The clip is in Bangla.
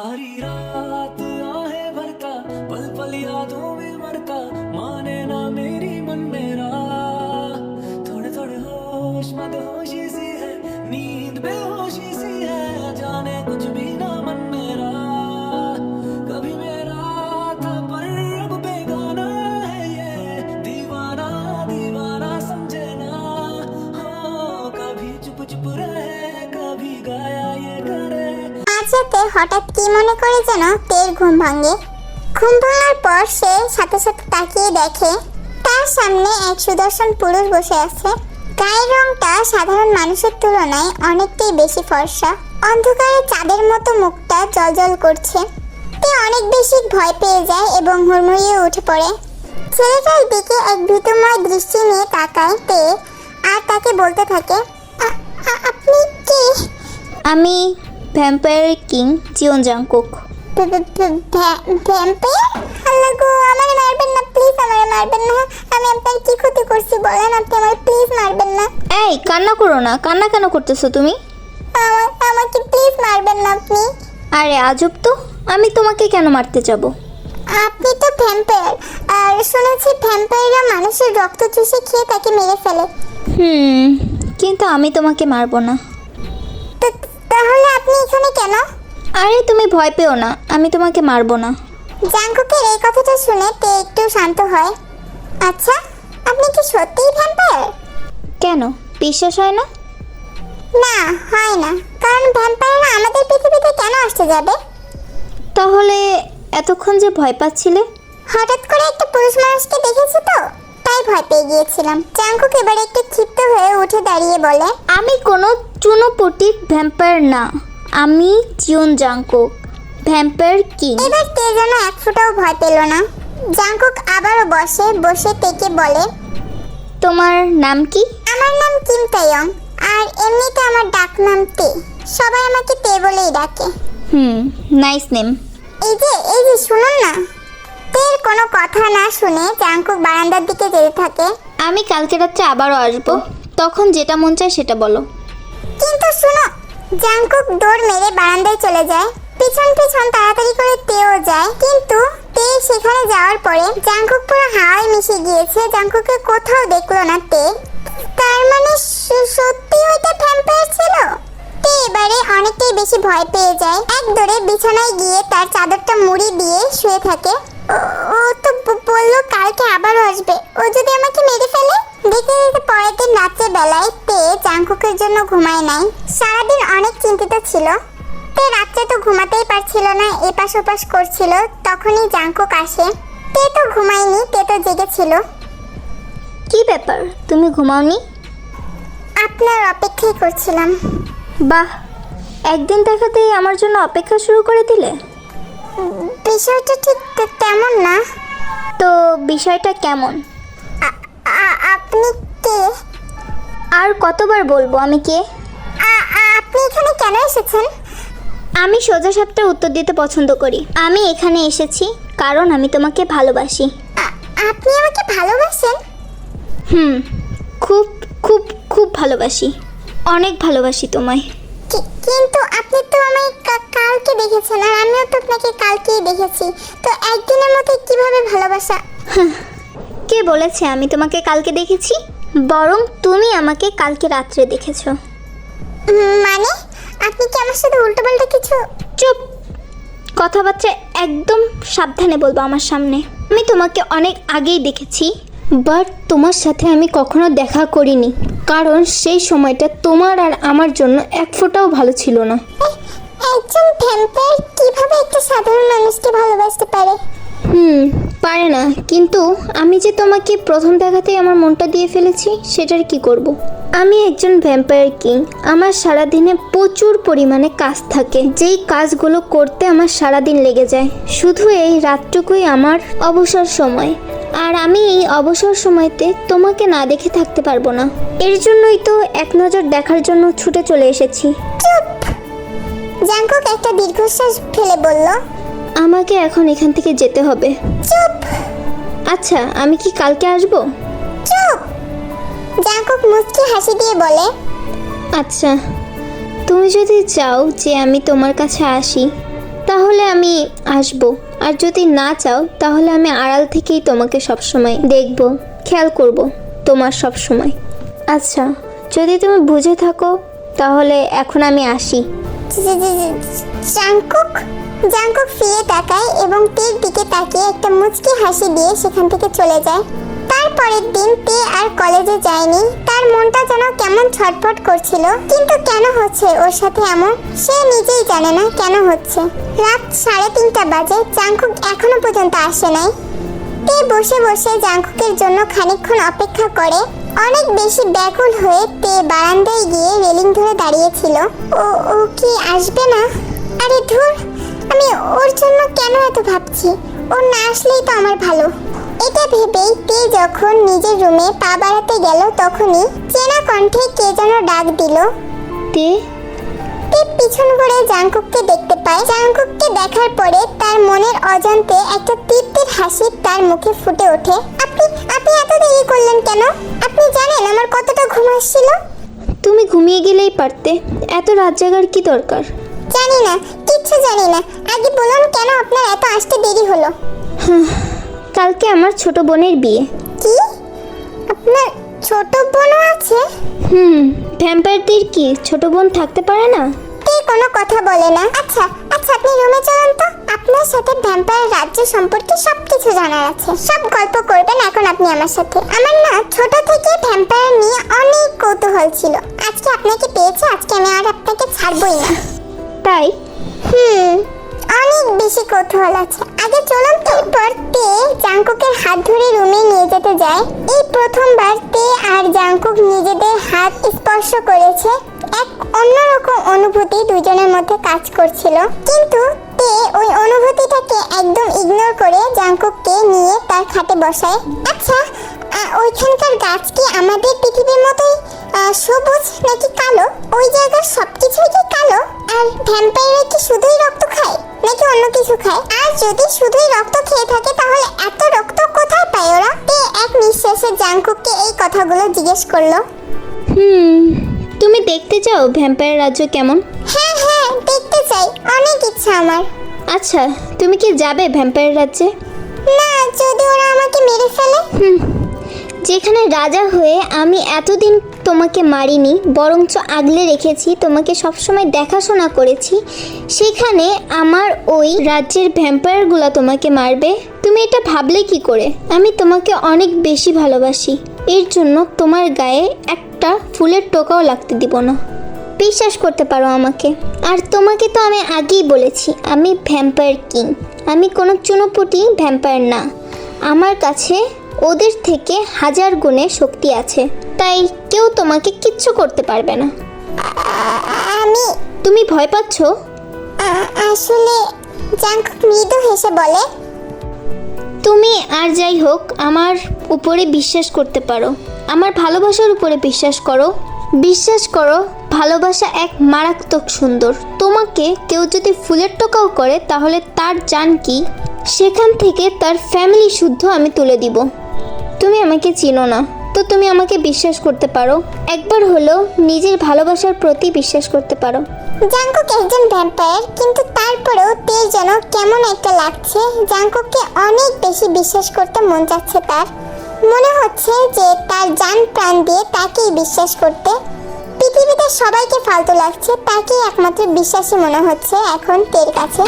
सारी रात आहें भरता पल पल यादों में मरता माने ना मेरी मन मेरा थोड़े थोड़े होश मदहोशी सी है नींद बेहोशी सी है जाने कुछ भी ना मन मेरा कभी मेरा था पर अब बेगाना है ये दीवाना दीवाना समझे ना हो कभी चुप चुप रहे कभी गाया ये करे। রাতে হঠাৎ কি মনে করে যেন তের ঘুম ভাঙে। ঘুম ভাঙার পর সে সাথে সাথে তাকিয়ে দেখে তার সামনে এক সুদর্শন পুরুষ বসে আছে। গায়ের রংটা সাধারণ মানুষের তুলনায় অনেকটাই বেশি ফর্সা। অন্ধকারে চাঁদের মতো মুখটা জ্বলজ্বল করছে। তে অনেক বেশি ভয় পেয়ে যায় এবং হুড়মুড়িয়ে উঠে পড়ে। ছেলেটার দিকে এক ভীতময় দৃষ্টি নিয়ে তাকায় তে আর তাকে বলতে থাকে, আপনি কে? আমি vampire king Jeon Jungkook. Vampire? আল্লাহ গো, আমারে মারবেন না প্লিজ, আমারে মারবেন না। আমি আপনার কি ক্ষতি করছি বলেন, আপনি আমারে প্লিজ মারবেন না। এই কান্না করো না, কান্না কেন করতেছো তুমি? আমাকে প্লিজ মারবেন না আপনি। আরে আজব তো, আমি তোমাকে কেন মারতে যাব? আপনি তো ভ্যাম্পায়ার, আর শুনেছি ভ্যাম্পায়াররা মানুষের রক্ত চুষে খেয়ে তাকে মেরে ফেলে। কিন্তু আমি তোমাকে মারবো না। তাহলে আপনি এখানে কেন? আরে তুমি ভয় পেও না, আমি তোমাকে মারবো না। জাংকুকের এই কথাটা শুনে তে একটু শান্ত হয়। আচ্ছা, আপনি কি সত্যিই ভ্যাম্পায়ার? কেন বিশ্বাস হয় না? না, হয় না, কারণ ভ্যাম্পায়াররা আমাদের পৃথিবীতে কেন আসতে যাবে? তাহলে এতক্ষণ যে ভয় পাচ্ছিলে? হঠাৎ করে একটা পুরুষ মানুষকে দেখেছি তো, তাই ভয় পেয়ে গিয়েছিলাম। জাংকুক এবার একটু ক্ষিপ্ত হয়ে উঠে দাঁড়িয়ে বলে, আমি কোনো চুনোপটি ভ্যাম্পায়ার না, আমি জিওন জাংকুক, ভ্যাম্পায়ার কিং। এবার তে যেন এক ফোঁটাও ভয় পেল না। জাংকুক আবারও বসে তেকে বলে, তোমার নাম কি? আমার নাম কিম তাইয়ং, আর এমনিতে আমার ডাক নাম তে। সবাই আমাকে তে বলেই ডাকে। Nice name. এই যে শুনুন না। তের কোনো কথা না শুনে জাংকুক বারান্দার দিকে যেতে থাকে। আমি কালকে রাত্রে আবারও আসবো, তখন যেটা মন চায় সেটা বলো। কিন্তু শুনো, জাংকুক দৌড় মেরে বারান্দায় চলে যায়। পিছন পিছন তাড়াতাড়ি করে তেও যায়, কিন্তু তে সেখানে যাওয়ার পরে জাংকুক পুরো হাওয়ায় মিশে গিয়েছে। জাংকুকে কোথাও দেখলো না তে। তার মানে সত্যি ওইটা ভ্যাম্পায়ার ছিল। তে এবারে অনেকটাই বেশি ভয় পেয়ে যায়। এক দৌড়ে বিছানায় গিয়ে তার চাদরটা মুড়ি দিয়ে শুয়ে থাকে। ও তো বললো কালকে আবারও আসবে, ও যদি আমাকে মেরে ফেলে। দেখতে দেখতে পরের দিন রাত্রের বেলায় তে জাংকুকের জন্য ঘুমায় নাই। সারাদিন অনেক চিন্তিত ছিল। তে রাত্রে তো ঘুমাতেই পারছিল না, এপাশ ওপাশ করছিল। তখনই জাংকুক আসে। তে তো ঘুমায়নি, তে তো জেগেছিল। কি ব্যাপার, তুমি ঘুমাওনি? আপনার অপেক্ষাই করছিলাম। বাহ, একদিন দেখাতেই আমার জন্য অপেক্ষা শুরু করে দিলে। বিষয়টা ঠিক তেমন না। তো বিষয়টা কেমন? আপনি কে? আর কতবার বলবো আমি কে? আপনি এখানে কেন এসেছেন? আমি সোজা সাপটার উত্তর দিতে পছন্দ করি। আমি এখানে এসেছি কারণ আমি তোমাকে ভালোবাসি। আপনি আমাকে ভালোবাসেন? খুব খুব খুব ভালোবাসি, অনেক ভালোবাসি তোমায়। কিন্তু আপনি তো আমায় কালকে দেখেছেন, আর আমিও তো আপনাকে কালকেই দেখেছি। তো একদিনের মধ্যে কিভাবে ভালোবাসা? কে বলেছে আমি তোমাকে কালকে দেখেছি? বরং তুমি আমাকে কালকে রাত্রে দেখেছো। মানে আপনি কি আমার সাথে উল্টোপাল্টা কিছু? চুপ, কথাবার্তা একদম সাবধানে বলবো আমার সামনে। আমি তোমাকে অনেক আগেই দেখেছি, বাট তোমার সাথে আমি কখনো দেখা করিনি, কারণ সেই সময়টা তোমার আর আমার জন্য এক ফোঁটাও ভালো ছিল না। একজন ভ্যাম্পায়ার কিভাবে একটা সাধারণ মানুষকে ভালোবাসতে পারে? পারে না, কিন্তু আমি যে তোমাকে প্রথম দেখাতেই আমার মনটা দিয়ে ফেলেছি, সেটার কি করব? আমি একজন ভ্যাম্পায়ার কিং। আমার সারাদিনে প্রচুর পরিমাণে কাজ থাকে, যেই কাজগুলো করতে আমার সারাদিন লেগে যায়। শুধু এই রাতটুকুই আমার অবসর সময়, আর আমি এই অবসর সময়তে তোমাকে না দেখে থাকতে পারবো না। এর জন্যই তো এক নজর দেখার জন্য ছুটে চলে এসেছি। চুপ! জাংকুক একটা দীর্ঘশ্বাস ফেলে বলল, আমাকে এখন এখান থেকে যেতে হবে। চুপ! আচ্ছা, আমি কি কালকে আসবো? চুপ! জাংকুক মুচকি হাসি দিয়ে বলে, আচ্ছা, তুমি যদি চাও যে আমি তোমার কাছে আসি, তাহলে আমি আসব। আর যদি না চাও তাহলে আমি আড়াল থেকেই তোমাকে সবসময় দেখব, খেয়াল করব তোমার সব সময়। আচ্ছা, যদি তুমি বুঝে থাকো তাহলে এখন আমি আসি। জাংকুক জাংকুক ফিরে তাকায় এবং তের দিকে তাকিয়ে একটা মুচকি হাসি দিয়ে সেখান থেকে চলে যায়। তারপরের দিন তে আর কলেজে যায়নি। তার মনটা যেন কেমন ছটফট করছিল, কিন্তু কেন হচ্ছে ওর সাথে এমন সে নিজেই জানে না কেন হচ্ছে। রাত 3:30 বাজে, জাংকুক এখনো পর্যন্ত আসে নাই। তে বসে বসে জাংকুকের জন্য খানিকক্ষণ অপেক্ষা করে। অনেক বেশি ব্যাকুল হয়ে তে বারান্দায় গিয়ে রেলিং ধরে দাঁড়িয়েছিল। ও কি আসবে না? আরে ধুর, আমি ওর জন্য কেন এত ভাবছি? ও না আসলেই তো আমার ভালো। এটা ভেবেই তে যখন নিজের রুমে পা বাড়াতে গেল তখনই চেনা কণ্ঠে কে যেন ডাক দিল। তে তে পিছন ঘুরে জাংকুককে দেখতে পায়। জাংকুককে দেখার পরে তার মনের অজান্তে একটা তৃপ্তির হাসি তার মুখে ফুটে ওঠে। আপনি আপনি এত দেরি করলেন কেন? আপনি জানেন আমার কতটা ঘুম আসছিল? তুমি ঘুমিয়ে গেলেই পারতে, এত রাত জাগার কি দরকার? জানি না, কিচ্ছু জানি না। আগে বলুন কেন আপনার এত আসতে দেরি হলো? কালকে আমার ছোট বোনের বিয়ে। কি? আপনার ছোট বোনও আছে? ভ্যাম্পায়ারদের কি ছোট বোন থাকতে পারে না? তে কোনো কথা বলে না। আচ্ছা আচ্ছা, আপনি রুমে চলুন তো। আপনার সাথে ভ্যাম্পায়ার রাজ্য সম্পর্কে সবকিছু জানার আছে। সব গল্প করবেন এখন আপনি আমার সাথে। আমার না ছোট থেকে ভ্যাম্পায়ার নিয়ে অনেক কৌতূহল ছিল। আজকে আপনাকে পেয়েছে, আজকে আমি আর আপনাকে ছাড়বই না। তাই? অনেক বেশি কৌতূহল আছে। আগে চলুন তো। এরপর তে জাংকুকের হাত ধরে রুমে নিয়ে যেতে যায়। এই প্রথমবার তে আর জাংকুক নিজেদের হাত স্পর্শ করেছে। এক অন্যরকম অনুভূতি দুজনের মধ্যে কাজ করছিল, কিন্তু তে ওই অনুভূতিটাকে একদম ইগনোর করে জাংকুককে নিয়ে তার খাটে বসায়। আচ্ছা, ওইখানকার গাছ কি আমাদের পৃথিবীর মতোই সবুজ নাকি কালো? ওই জায়গার সবকিছুই কি কালো? আর ভ্যাম্পায়াররা কি শুধুই রক্ত খায় নাকি অন্য কিছু খায়? আর যদি শুধুই রক্ত খেয়ে থাকে তাহলে এত রক্ত কোথায় পায় ওরা? তে এক নিঃশ্বাসে জাংকুককে এই কথাগুলো জিজ্ঞেস করলো। তুমি দেখতে চাও ভ্যাম্পায়ার রাজ্য কেমন? হ্যাঁ হ্যাঁ, দেখতে চাই, অনেক ইচ্ছা আমার। আচ্ছা, তুমি কি যাবে ভ্যাম্পায়ার রাজ্যে? না, যদি ওরা আমাকে মেরে ফেলে? যেখানে রাজা হয়ে আমি এতদিন তোমাকে মারিনি, বরঞ্চ আগলে রেখেছি, তোমাকে সবসময় দেখাশোনা করেছি, সেখানে আমার ওই রাজ্যের ভ্যাম্পায়ারগুলো তোমাকে মারবে? তুমি এটা ভাবলে কি করে? আমি তোমাকে অনেক বেশি ভালোবাসি, এর জন্য তোমার গায়ে একটা ফুলের টোকাও লাগতে দিব না। বিশ্বাস করতে পারো আমাকে। আর তোমাকে তো আমি আগেই বলেছি আমি ভ্যাম্পায়ার কিং, আমি কোনো চুনোপুটি ভ্যাম্পায়ার না। আমার কাছে ওদের থেকে 1000 গুণে শক্তি আছে, তাই কেউ তোমাকে কিচ্ছু করতে পারবে না। তুমি ভয় পাচ্ছ? আসলে জাংকুক মৃদু হেসে বলে, তুমি আর যাই হোক আমার উপরে বিশ্বাস করতে পারো, আমার ভালোবাসার উপরে বিশ্বাস করো। বিশ্বাস করো, ভালোবাসা এক মারাত্মক সুন্দর। তোমাকে কেউ যদি ফুলের টোকাও করে তাহলে তার জান কি, সেখান থেকে তার ফ্যামিলি শুদ্ধ আমি তুলে দিব। তুমি আমাকে চিনো না, তো তুমি আমাকে বিশ্বাস করতে পারো। একবার হলো নিজের ভালোবাসার প্রতি বিশ্বাস করতে পারো। জাংকুক একজন ভ্যাম্পায়ার, কিন্তু তারপরেও তের যেন কেমন একটা লাগছে। জাংকুককে অনেক বেশি বিশ্বাস করতে মন যাচ্ছে তার। মনে হচ্ছে যে তার জান প্রাণ দিয়ে তাকেই বিশ্বাস করতে। পৃথিবীতে সবাইকে ফালতু লাগছে, তাকেই একমাত্র বিশ্বাসী মনে হচ্ছে এখন তের কাছে।